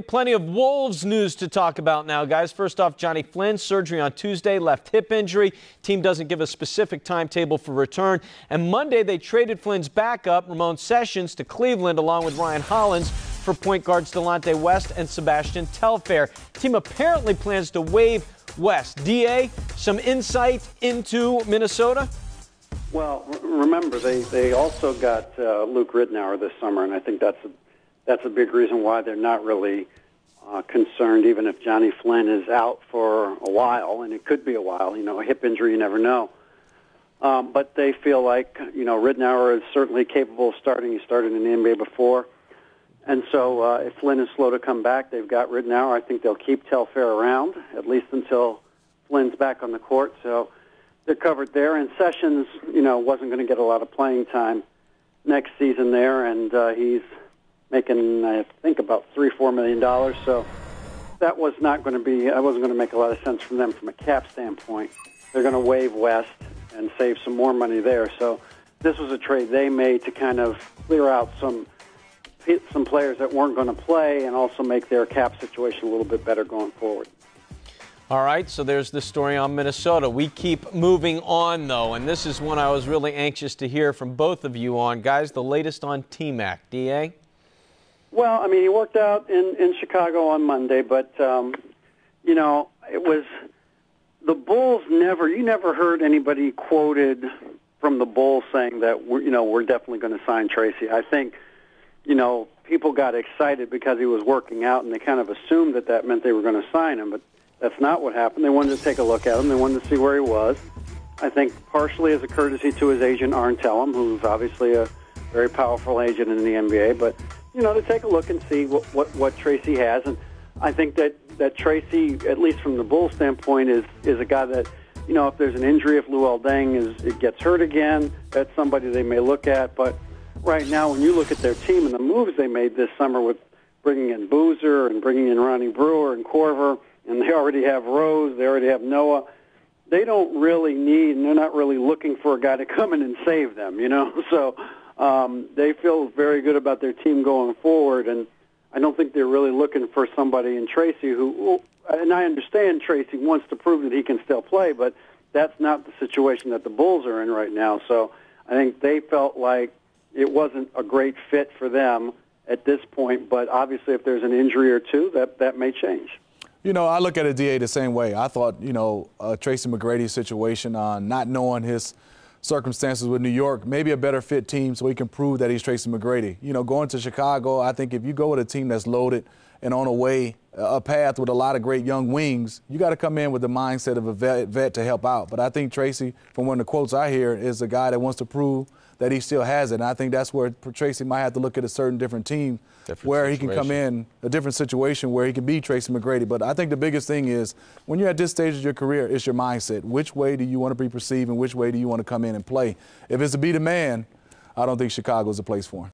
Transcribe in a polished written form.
Plenty of Wolves news to talk about now, guys. First off, Johnny Flynn, surgery on Tuesday, left hip injury. Team doesn't give a specific timetable for return. And Monday, they traded Flynn's backup, Ramon Sessions, to Cleveland, along with Ryan Hollins, for point guards Delonte West and Sebastian Telfair. Team apparently plans to waive West. D.A., some insight into Minnesota? Well, remember, they also got Luke Ridnour this summer, and I think that's a big reason why they're not really concerned, even if Johnny Flynn is out for a while, and it could be a while. You know, a hip injury, you never know. But they feel like, you know, Ridnour is certainly capable of starting. He started in the NBA before. And so if Flynn is slow to come back, they've got Ridnour. I think they'll keep Telfair around, at least until Flynn's back on the court. So they're covered there. And Sessions, you know, wasn't going to get a lot of playing time next season there, and he's making, I think, about $3-4 million. So that was not going to be, I wasn't going to make a lot of sense from them from a cap standpoint. They're going to waive West and save some more money there. So this was a trade they made to kind of clear out some players that weren't going to play and also make their cap situation a little bit better going forward. All right, so there's the story on Minnesota. We keep moving on, though, and this is one I was really anxious to hear from both of you on. Guys, the latest on T-Mac. D.A.? Well, I mean, he worked out in Chicago on Monday, but, you know, it was the Bulls you never heard anybody quoted from the Bulls saying that, we're definitely going to sign Tracy. I think, you know, people got excited because he was working out, and they kind of assumed that meant they were going to sign him, but that's not what happened. They wanted to take a look at him. They wanted to see where he was. I think partially as a courtesy to his agent, Arn Tellem, who's obviously a very powerful agent in the NBA, but, you know, to take a look and see what Tracy has. And I think that Tracy, at least from the Bulls standpoint, is a guy that, you know, if there's an injury, if Luol Deng gets hurt again, that's somebody they may look at. But right now, when you look at their team and the moves they made this summer with bringing in Boozer and bringing in Ronnie Brewer and Korver, and they already have Rose, they already have Noah, they don't really need, and they're not really looking for a guy to come in and save them, you know. So they feel very good about their team going forward, and I don't think they're really looking for somebody in Tracy who, and I understand Tracy wants to prove that he can still play, but that's not the situation that the Bulls are in right now. So I think they felt like it wasn't a great fit for them at this point, but obviously if there's an injury or two, that may change. You know, I look at a DA the same way. I thought, you know, Tracy McGrady's situation, not knowing his circumstances with New York, maybe a better fit team so he can prove that he's Tracy McGrady. You know, going to Chicago, I think if you go with a team that's loaded and on a path with a lot of great young wings, you got to come in with the mindset of a vet to help out. But I think Tracy, from one of the quotes I hear, is a guy that wants to prove that he still has it. And I think that's where Tracy might have to look at a certain different team where he can come in, a different situation where he can be Tracy McGrady. But I think the biggest thing is when you're at this stage of your career, it's your mindset. Which way do you want to be perceived and which way do you want to come in and play? If it's to be the man, I don't think Chicago's a place for him.